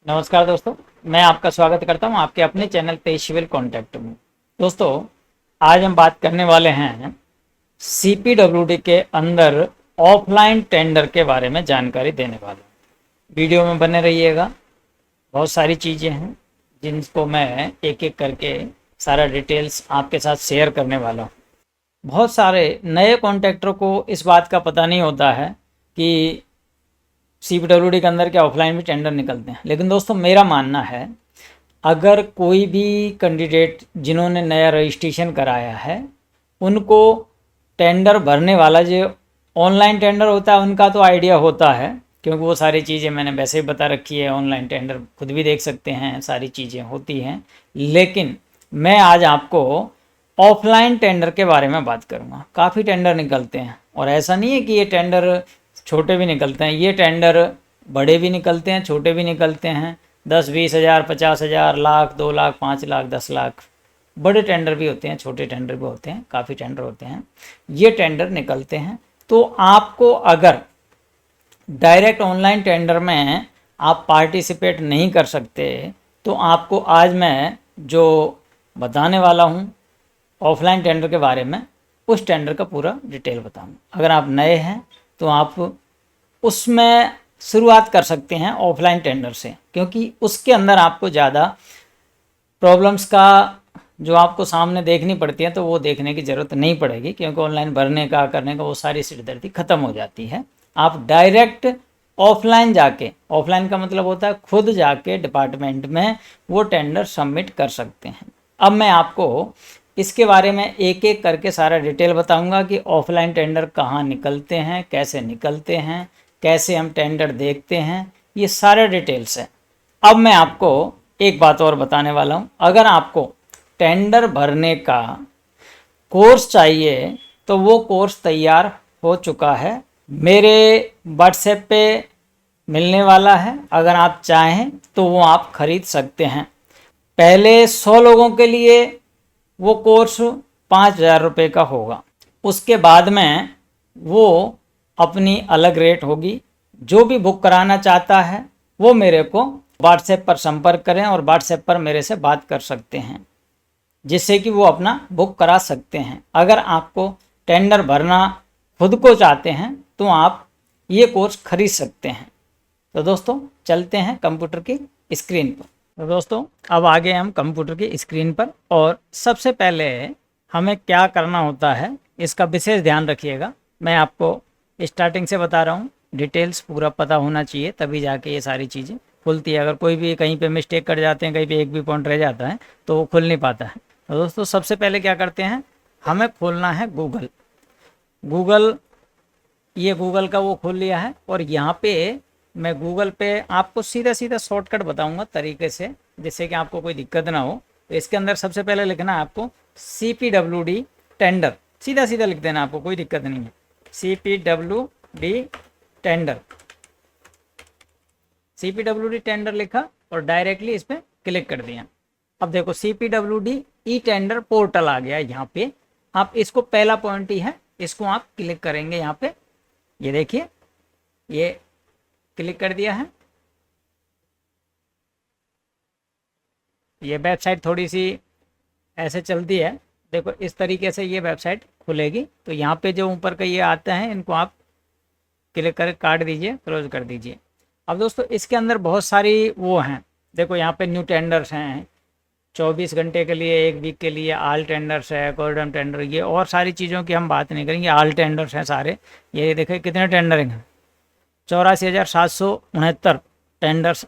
नमस्कार दोस्तों, मैं आपका स्वागत करता हूं आपके अपने चैनल पे सिविल कॉन्टैक्ट में। दोस्तों, आज हम बात करने वाले हैं सीपीडब्ल्यूडी के अंदर ऑफलाइन टेंडर के बारे में जानकारी देने वाले हैं। वीडियो में बने रहिएगा। बहुत सारी चीज़ें हैं जिनको मैं एक एक करके सारा डिटेल्स आपके साथ शेयर करने वाला हूँ। बहुत सारे नए कॉन्ट्रैक्टर को इस बात का पता नहीं होता है कि सीपीडब्ल्यूडी के अंदर क्या ऑफलाइन भी टेंडर निकलते हैं। लेकिन दोस्तों, मेरा मानना है अगर कोई भी कैंडिडेट जिन्होंने नया रजिस्ट्रेशन कराया है उनको टेंडर भरने वाला जो ऑनलाइन टेंडर होता है उनका तो आइडिया होता है, क्योंकि वो सारी चीज़ें मैंने वैसे ही बता रखी है। ऑनलाइन टेंडर खुद भी देख सकते हैं, सारी चीज़ें होती हैं। लेकिन मैं आज आपको ऑफलाइन टेंडर के बारे में बात करूँगा। काफ़ी टेंडर निकलते हैं और ऐसा नहीं है कि ये टेंडर छोटे भी निकलते हैं, ये टेंडर बड़े भी निकलते हैं, छोटे भी निकलते हैं। 10-20 हज़ार, 50 हज़ार, लाख, 2 लाख, 5 लाख, 10 लाख, बड़े टेंडर भी होते हैं, छोटे टेंडर भी होते हैं, काफ़ी टेंडर होते हैं। ये टेंडर निकलते हैं। तो आपको अगर डायरेक्ट ऑनलाइन टेंडर में आप पार्टिसिपेट नहीं कर सकते तो आपको आज मैं जो बताने वाला हूँ ऑफलाइन टेंडर के बारे में, उस टेंडर का पूरा डिटेल बताऊँगा। अगर आप नए हैं तो आप उसमें शुरुआत कर सकते हैं ऑफलाइन टेंडर से, क्योंकि उसके अंदर आपको ज़्यादा प्रॉब्लम्स का जो आपको सामने देखनी पड़ती है तो वो देखने की ज़रूरत नहीं पड़ेगी, क्योंकि ऑनलाइन भरने का करने का वो सारी सिरदर्दी ख़त्म हो जाती है। आप डायरेक्ट ऑफलाइन जाके, ऑफलाइन का मतलब होता है खुद जाके डिपार्टमेंट में वो टेंडर सबमिट कर सकते हैं। अब मैं आपको इसके बारे में एक एक करके सारा डिटेल बताऊंगा कि ऑफलाइन टेंडर कहाँ निकलते हैं, कैसे निकलते हैं, कैसे हम टेंडर देखते हैं, ये सारे डिटेल्स हैं। अब मैं आपको एक बात और बताने वाला हूँ। अगर आपको टेंडर भरने का कोर्स चाहिए तो वो कोर्स तैयार हो चुका है, मेरे व्हाट्सएप पे मिलने वाला है। अगर आप चाहें तो वो आप खरीद सकते हैं। पहले 100 लोगों के लिए वो कोर्स 5,000 रुपये का होगा। उसके बाद में वो अपनी अलग रेट होगी। जो भी बुक कराना चाहता है वो मेरे को व्हाट्सएप पर संपर्क करें और व्हाट्सएप पर मेरे से बात कर सकते हैं, जिससे कि वो अपना बुक करा सकते हैं। अगर आपको टेंडर भरना खुद को चाहते हैं तो आप ये कोर्स खरीद सकते हैं। तो दोस्तों, चलते हैं कंप्यूटर की स्क्रीन पर। तो दोस्तों, अब आ गए हम कंप्यूटर की स्क्रीन पर, और सबसे पहले हमें क्या करना होता है इसका विशेष ध्यान रखिएगा। मैं आपको स्टार्टिंग से बता रहा हूँ, डिटेल्स पूरा पता होना चाहिए, तभी जाके ये सारी चीज़ें खुलती है। अगर कोई भी कहीं पे मिस्टेक कर जाते हैं, कहीं पे एक भी पॉइंट रह जाता है तो वो खुल नहीं पाता है। तो दोस्तों, सबसे पहले क्या करते हैं, हमें खोलना है गूगल। ये गूगल का वो खोल लिया है, और यहाँ पे मैं गूगल पे आपको सीधा सीधा शॉर्टकट बताऊंगा तरीके से, जिससे कि आपको कोई दिक्कत ना हो। तो इसके अंदर सबसे पहले लिखना है आपको CPWD टेंडर, सीधा सीधा लिख देना, आपको कोई दिक्कत नहीं है। CPWD टेंडर लिखा और डायरेक्टली इस पर क्लिक कर दिया। अब देखो CPWD ई टेंडर पोर्टल आ गया यहाँ पे। आप इसको, पहला पॉइंट ही है, इसको आप क्लिक करेंगे यहाँ पे। ये देखिए, ये क्लिक कर दिया है। ये वेबसाइट थोड़ी सी ऐसे चलती है, देखो इस तरीके से ये वेबसाइट खुलेगी। तो यहाँ पे जो ऊपर का ये आते हैं, इनको आप क्लिक कर काट दीजिए, क्लोज कर दीजिए। अब दोस्तों, इसके अंदर बहुत सारी वो हैं, देखो यहाँ पे न्यू टेंडर्स हैं, 24 घंटे के लिए, 1 वीक के लिए, आल टेंडर्स है, कोर्डम टेंडर, ये और सारी चीज़ों की हम बात नहीं करेंगे, आल टेंडर्स हैं सारे। ये देखिए कितने टेंडर हैं, 84,769 टेंडर्स,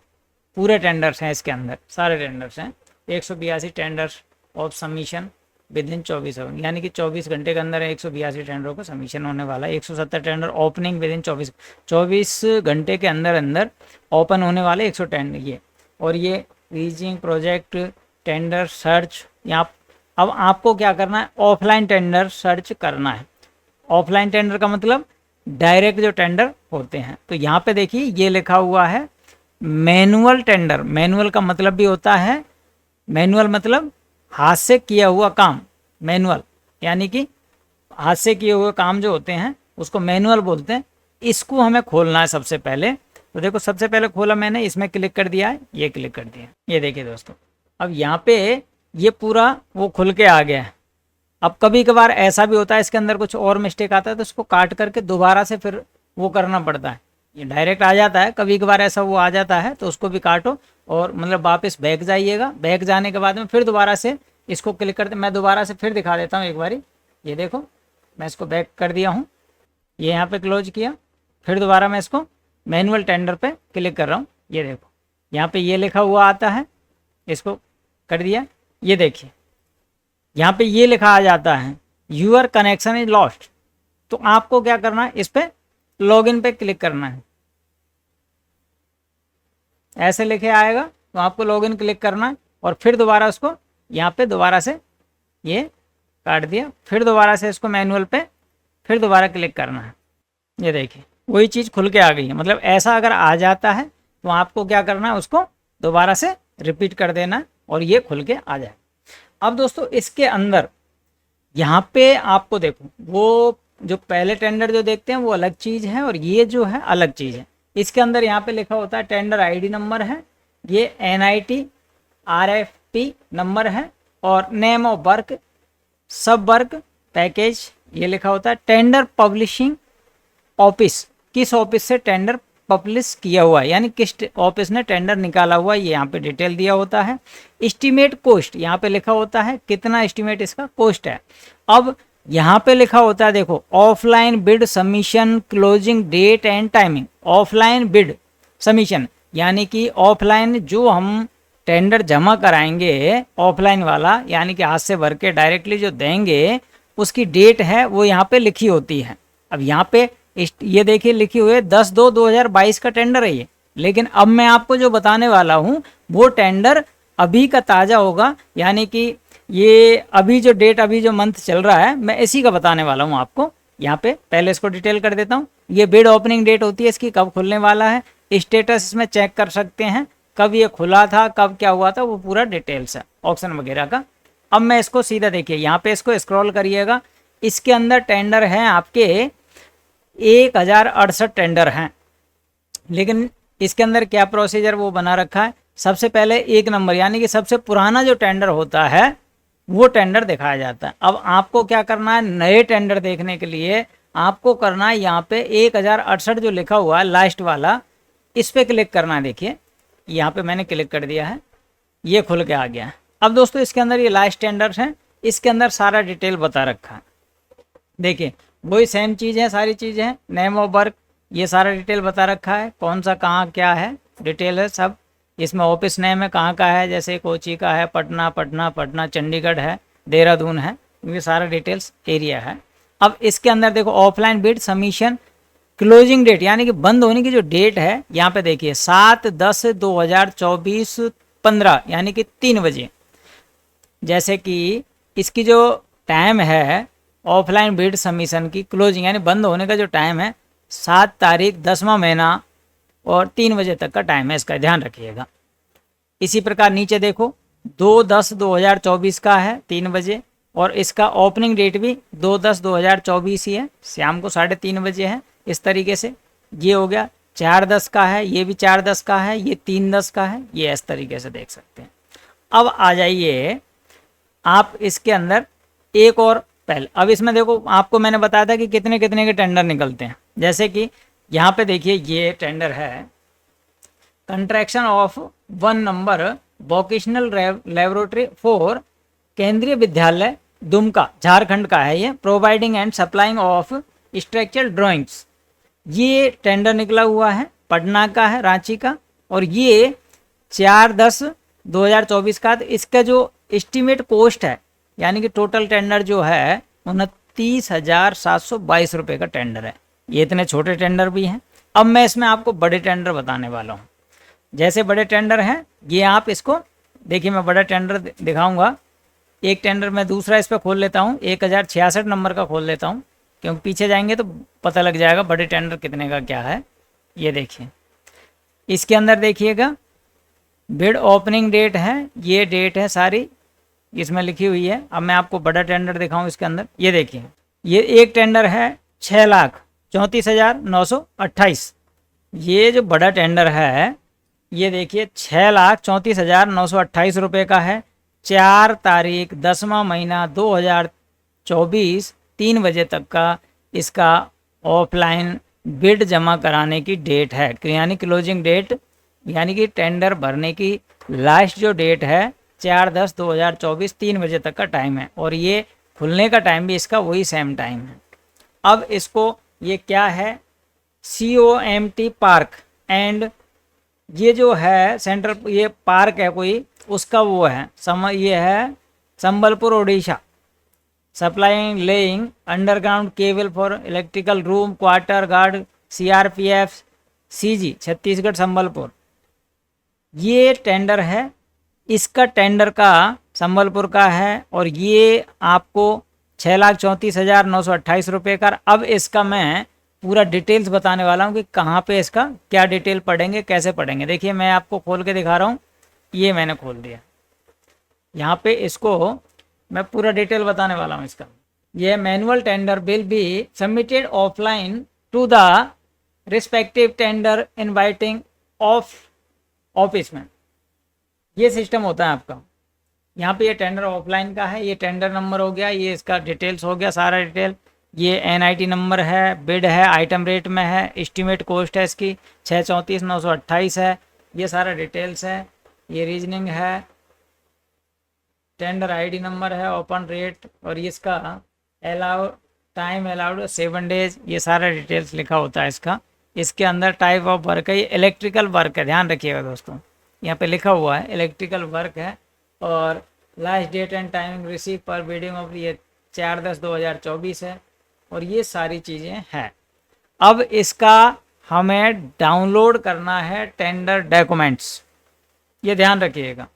पूरे टेंडर्स हैं इसके अंदर, सारे टेंडर्स हैं। 182 tenders of submission within 24 hour, यानी कि 24 घंटे के अंदर 182 टेंडरों का सबमिशन होने वाला है। 170 टेंडर ओपनिंग विद इन 24 घंटे के अंदर अंदर ओपन होने वाले 100 टेंडर ये। और ये रीचिंग प्रोजेक्ट टेंडर सर्च, यहाँ अब आपको क्या करना है, ऑफलाइन टेंडर सर्च करना है। ऑफलाइन टेंडर का मतलब डायरेक्ट जो टेंडर होते हैं। तो यहाँ पे देखिए ये लिखा हुआ है मैनुअल टेंडर। मैनुअल का मतलब भी होता है, मैनुअल मतलब हाथ से किया हुआ काम। मैनुअल यानी कि हाथ से किए हुए काम जो होते हैं उसको मैनुअल बोलते हैं। इसको हमें खोलना है सबसे पहले। तो देखो सबसे पहले खोला मैंने, इसमें क्लिक कर दिया है, ये क्लिक कर दिया, ये देखिए दोस्तों। अब यहाँ पे ये पूरा वो खुल के आ गया है। अब कभी कभार ऐसा भी होता है इसके अंदर कुछ और मिस्टेक आता है तो इसको काट करके दोबारा से फिर वो करना पड़ता है। ये डायरेक्ट आ जाता है, कभी कभार ऐसा वो आ जाता है तो उसको भी काटो और मतलब वापस बैक जाइएगा। बैक जाने के बाद में फिर दोबारा से इसको क्लिक करते, मैं दोबारा से फिर दिखा देता हूँ एक बारी। ये देखो मैं इसको बैक कर दिया हूँ, ये यहाँ पे क्लोज किया, फिर दोबारा मैं इसको मैनुअल टेंडर पे क्लिक कर रहा हूँ। ये देखो यहाँ पे ये लिखा हुआ आता है, इसको कर दिया। ये देखिए यहाँ पे ये लिखा आ जाता है यूर कनेक्शन इज लॉस्ट। तो आपको क्या करना है, इस पे लॉगिन पे क्लिक करना है, ऐसे लिखे आएगा तो आपको लॉगिन क्लिक करना है और फिर दोबारा उसको यहाँ पे दोबारा से ये काट दिया, फिर दोबारा से इसको मैनुअल पे फिर दोबारा क्लिक करना है। ये देखिए वही चीज़ खुल के आ गई है। मतलब ऐसा अगर आ जाता है तो आपको क्या करना है, उसको दोबारा से रिपीट कर देना और ये खुल के आ जाए। अब दोस्तों इसके अंदर यहाँ पे आपको देखो वो जो पहले टेंडर जो देखते हैं वो अलग चीज़ है और ये जो है अलग चीज़ है। इसके अंदर यहाँ पे लिखा होता है टेंडर आईडी नंबर है, ये NIT RFP नंबर है और नेम ऑफ वर्क, सब वर्क पैकेज ये लिखा होता है। टेंडर पब्लिशिंग ऑफिस, किस ऑफिस से टेंडर पब्लिश किया हुआ है, यानी किस ऑफिस ने टेंडर निकाला हुआ है, ये यहाँ पे डिटेल दिया होता है। एस्टीमेट कॉस्ट यहाँ पे लिखा होता है कितना एस्टीमेट इसका कॉस्ट है। अब यहाँ पे लिखा होता है देखो offline bid submission closing date and timing. Offline bid submission यानी कि ऑफलाइन जो हम टेंडर जमा कराएंगे ऑफलाइन वाला, यानी कि हाथ से भर के डायरेक्टली जो देंगे उसकी डेट है वो यहाँ पे लिखी होती है। अब यहाँ पे ये देखिए लिखी हुई है 10/2/2022 का टेंडर है ये, लेकिन अब मैं आपको जो बताने वाला हूँ वो टेंडर अभी का ताज़ा होगा, यानी कि ये अभी जो डेट अभी जो मंथ चल रहा है मैं इसी का बताने वाला हूँ आपको। यहाँ पे पहले इसको डिटेल कर देता हूँ। ये बिड ओपनिंग डेट होती है इसकी, कब खुलने वाला है, स्टेटस इसमें चेक कर सकते हैं, कब ये खुला था, कब क्या हुआ था, वो पूरा डिटेल्स है ऑप्शन वगैरह का। अब मैं इसको सीधा देखिए यहाँ पे इसको स्क्रॉल करिएगा, इसके अंदर टेंडर हैं आपके 1068 टेंडर हैं। लेकिन इसके अंदर क्या प्रोसीजर वो बना रखा है, सबसे पहले 1 नंबर यानी कि सबसे पुराना जो टेंडर होता है वो टेंडर दिखाया जाता है। अब आपको क्या करना है, नए टेंडर देखने के लिए आपको करना है यहाँ पे 1068 जो लिखा हुआ है लास्ट वाला, इस पर क्लिक करना है। देखिए यहाँ पे मैंने क्लिक कर दिया है, ये खुल के आ गया है। अब दोस्तों इसके अंदर ये लास्ट टेंडर्स हैं, इसके अंदर सारा डिटेल बता रखा है। देखिए वही सेम चीज़ है, सारी चीज़ें हैं, नेम ऑफ वर्क ये सारा डिटेल बता रखा है, कौन सा कहाँ क्या है डिटेल है सब। इसमें ऑफिस नेम है कहाँ का है, जैसे कोची का है, पटना, चंडीगढ़ है, देहरादून है, ये सारा डिटेल्स एरिया है। अब इसके अंदर देखो offline bid submission closing date यानी कि बंद होने की जो डेट है यहाँ पे देखिए 7/10/2024 15 यानी कि 3 बजे। जैसे कि इसकी जो टाइम है ऑफलाइन बिड सबमिशन की क्लोजिंग यानी बंद होने का जो टाइम है 7 तारीख 10वां महीना और 3 बजे तक का टाइम है, इसका ध्यान रखिएगा। इसी प्रकार नीचे देखो 2/10/2024 का है 3 बजे और इसका ओपनिंग डेट भी 2/10/2024 ही है, शाम को 3:30 बजे है। इस तरीके से ये हो गया। 4/10 का है, ये भी 4/10 का है, ये 3/10 का है, ये इस तरीके से देख सकते हैं। अब आ जाइए आप इसके अंदर एक और पहले, अब इसमें देखो आपको मैंने बताया था कि कितने कितने के टेंडर निकलते हैं। जैसे कि यहाँ पे देखिए ये टेंडर है contraction of 1 number vocational laboratory for केंद्रीय विद्यालय दुमका झारखंड का है, ये providing and supplying of structural drawings. ये टेंडर निकला हुआ है, पटना का है, रांची का, और ये 4/10/2024 का। तो इसका जो एस्टीमेट कॉस्ट है यानी कि टोटल टेंडर जो है 29,722 रुपये का टेंडर है। ये इतने छोटे टेंडर भी हैं। अब मैं इसमें आपको बड़े टेंडर बताने वाला हूँ। जैसे बड़े टेंडर हैं ये आप इसको देखिए, मैं बड़ा टेंडर दिखाऊंगा। एक टेंडर मैं दूसरा इस पर खोल लेता हूँ, 1066 नंबर का खोल लेता हूँ, क्योंकि पीछे जाएंगे तो पता लग जाएगा बड़े टेंडर कितने का क्या है। ये देखिए इसके अंदर देखिएगा बिड ओपनिंग डेट है, ये डेट है सारी इसमें लिखी हुई है। अब मैं आपको बड़ा टेंडर दिखाऊं इसके अंदर, ये देखिए ये एक टेंडर है 6,34,928, ये जो बड़ा टेंडर है ये देखिए 6,34,928 रुपये का है। 4 तारीख 10वां महीना 2024 3 बजे तक का इसका ऑफलाइन बिड जमा कराने की डेट है, यानी क्लोजिंग डेट, यानी कि टेंडर भरने की लास्ट जो डेट है 4/10/2024 3 बजे तक का टाइम है। और ये खुलने का टाइम भी इसका वही सेम टाइम है। अब इसको ये क्या है, COMT पार्क एंड ये जो है सेंटर, ये पार्क है कोई, उसका वो है ये है Sambalpur Odisha, supplying laying underground cable for electrical room quarter guard CRPF CG Chhattisgarh Sambalpur, ये टेंडर है। इसका टेंडर का संबलपुर का है और ये आपको 6,34,928 रुपये का। अब इसका मैं पूरा डिटेल्स बताने वाला हूँ कि कहाँ पे इसका क्या डिटेल पढ़ेंगे, कैसे पढ़ेंगे। देखिए मैं आपको खोल के दिखा रहा हूँ, ये मैंने खोल दिया, यहाँ पे इसको मैं पूरा डिटेल बताने वाला हूँ इसका। ये manual tender will be submitted offline to the respective tender inviting office में, ये सिस्टम होता है आपका। यहाँ पे ये टेंडर ऑफलाइन का है, ये टेंडर नंबर हो गया, ये इसका डिटेल्स हो गया सारा डिटेल, ये NIT नंबर है, बिड है, आइटम रेट में है, एस्टीमेट कॉस्ट है इसकी 6,34,928 है, ये सारा डिटेल्स है, ये रीजनिंग है, टेंडर ID नंबर है, ओपन रेट और ये इसका अलाउ टाइम अलाउड 7 डेज, ये सारा डिटेल्स लिखा होता है इसका। इसके अंदर टाइप ऑफ वर्क है, ये इलेक्ट्रिकल वर्क है, ध्यान रखिएगा दोस्तों, यहाँ पे लिखा हुआ है इलेक्ट्रिकल वर्क है। और last date and timing receive पर बिडिंग ऑफ ये 4/10/2024 है और ये सारी चीज़ें हैं। अब इसका हमें डाउनलोड करना है टेंडर डॉक्यूमेंट्स, ये ध्यान रखिएगा।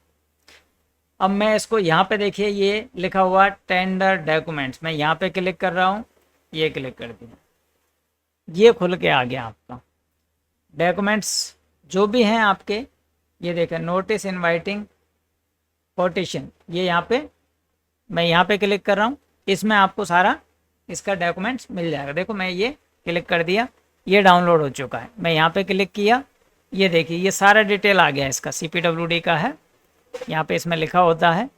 अब मैं इसको यहाँ पे देखिए ये लिखा हुआ टेंडर डॉक्यूमेंट्स, मैं यहाँ पे क्लिक कर रहा हूँ, ये क्लिक कर दिया, ये खुल के आ गया आपका डॉक्यूमेंट्स जो भी हैं आपके। ये देखें नोटिस इनवाइटिंग कोटेशन, ये यहाँ पे मैं यहाँ पे क्लिक कर रहा हूँ, इसमें आपको सारा इसका डॉक्यूमेंट्स मिल जाएगा। देखो मैं ये क्लिक कर दिया, ये डाउनलोड हो चुका है। मैं यहाँ पे क्लिक किया, ये देखिए ये सारा डिटेल आ गया, इसका CPWD का है, यहाँ पे इसमें लिखा होता है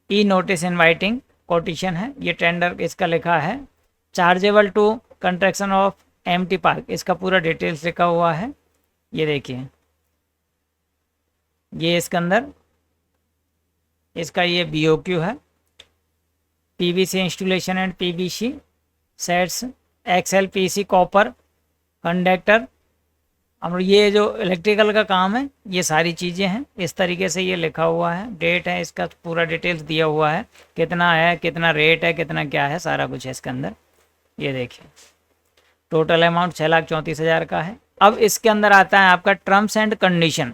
ई नोटिस इनवाइटिंग कोटेशन है, ये टेंडर इसका लिखा है, chargeable to construction of MT park, इसका पूरा डिटेल्स लिखा हुआ है। ये देखिए ये इसके अंदर इसका ये BOQ है, PVC installation and PVC sets XLPC copper conductor, और ये जो इलेक्ट्रिकल का काम है ये सारी चीज़ें हैं, इस तरीके से ये लिखा हुआ है। डेट है, इसका पूरा डिटेल्स दिया हुआ है, कितना है, कितना रेट है, कितना क्या है, सारा कुछ है इसके अंदर। ये देखिए टोटल अमाउंट 6,34,000 का है। अब इसके अंदर आता है आपका टर्म्स एंड कंडीशन,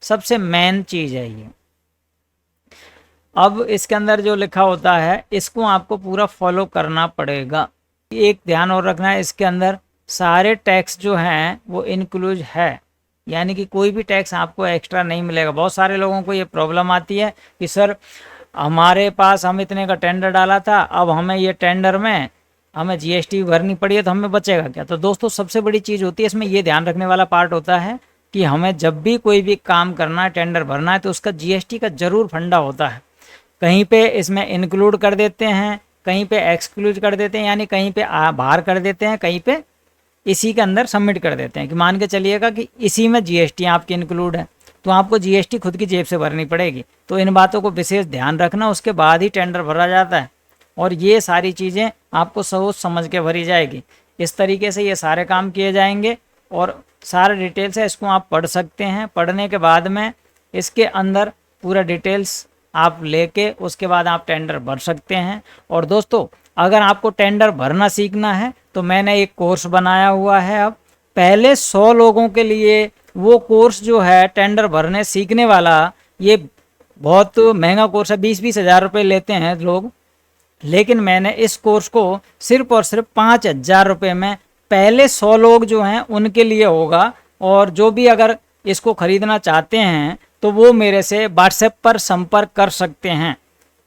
सबसे मेन चीज़ है ये। अब इसके अंदर जो लिखा होता है इसको आपको पूरा फॉलो करना पड़ेगा। एक ध्यान और रखना है, इसके अंदर सारे टैक्स जो हैं वो इंक्लूड है, यानी कि कोई भी टैक्स आपको एक्स्ट्रा नहीं मिलेगा। बहुत सारे लोगों को ये प्रॉब्लम आती है कि सर हमारे पास हम इतने का टेंडर डाला था, अब हमें ये टेंडर में हमें GST भरनी पड़ी है तो हमें बचेगा क्या। तो दोस्तों सबसे बड़ी चीज़ होती है इसमें, ये ध्यान रखने वाला पार्ट होता है कि हमें जब भी कोई भी काम करना है, टेंडर भरना है, तो उसका GST का ज़रूर फंडा होता है। कहीं पे इसमें इंक्लूड कर देते हैं, कहीं पे एक्सक्लूड कर देते हैं, यानी कहीं पे बाहर कर देते हैं, कहीं पे इसी के अंदर सबमिट कर देते हैं। कि मान के चलिएगा कि इसी में GST आपकी इंक्लूड है तो आपको GST खुद की जेब से भरनी पड़ेगी। तो इन बातों को विशेष ध्यान रखना, उसके बाद ही टेंडर भरा जाता है और ये सारी चीज़ें आपको सोच समझ के भरी जाएगी। इस तरीके से ये सारे काम किए जाएंगे और सारे डिटेल्स है, इसको आप पढ़ सकते हैं। पढ़ने के बाद में इसके अंदर पूरा डिटेल्स आप लेके उसके बाद आप टेंडर भर सकते हैं। और दोस्तों अगर आपको टेंडर भरना सीखना है तो मैंने एक कोर्स बनाया हुआ है। अब पहले 100 लोगों के लिए वो कोर्स जो है टेंडर भरने सीखने वाला, ये बहुत महंगा कोर्स है, 20-20 हज़ार रुपये लेते हैं लोग, लेकिन मैंने इस कोर्स को सिर्फ और सिर्फ 5,000 रुपये में पहले 100 लोग जो हैं उनके लिए होगा। और जो भी अगर इसको ख़रीदना चाहते हैं तो वो मेरे से व्हाट्सएप पर संपर्क कर सकते हैं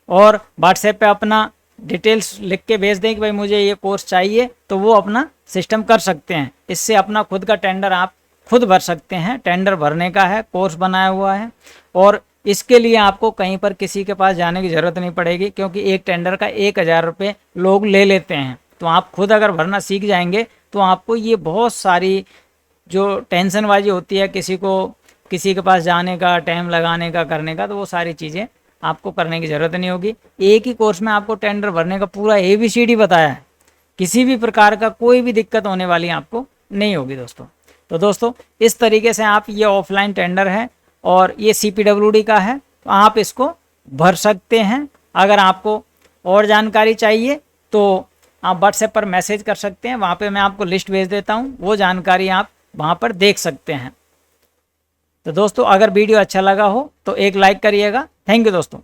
और व्हाट्सएप पे अपना डिटेल्स लिख के भेज दें कि भाई मुझे ये कोर्स चाहिए, तो वो अपना सिस्टम कर सकते हैं। इससे अपना खुद का टेंडर आप खुद भर सकते हैं। टेंडर भरने का है, कोर्स बनाया हुआ है, और इसके लिए आपको कहीं पर किसी के पास जाने की ज़रूरत नहीं पड़ेगी, क्योंकि एक टेंडर का 1000 रुपये लोग ले लेते हैं। तो आप खुद अगर भरना सीख जाएंगे तो आपको ये बहुत सारी जो टेंशनबाजी होती है, किसी के पास जाने का, टाइम लगाने का, करने का, तो वो सारी चीज़ें आपको करने की ज़रूरत नहीं होगी। एक ही कोर्स में आपको टेंडर भरने का पूरा ABCD बताया है। किसी भी प्रकार का कोई भी दिक्कत होने वाली आपको नहीं होगी दोस्तों। तो दोस्तों इस तरीके से आप, ये ऑफलाइन टेंडर है और ये CPWD का है, तो आप इसको भर सकते हैं। अगर आपको और जानकारी चाहिए तो आप व्हाट्सएप पर मैसेज कर सकते हैं, वहाँ पे मैं आपको लिस्ट भेज देता हूँ, वो जानकारी आप वहाँ पर देख सकते हैं। तो दोस्तों अगर वीडियो अच्छा लगा हो तो एक लाइक करिएगा। थैंक यू दोस्तों।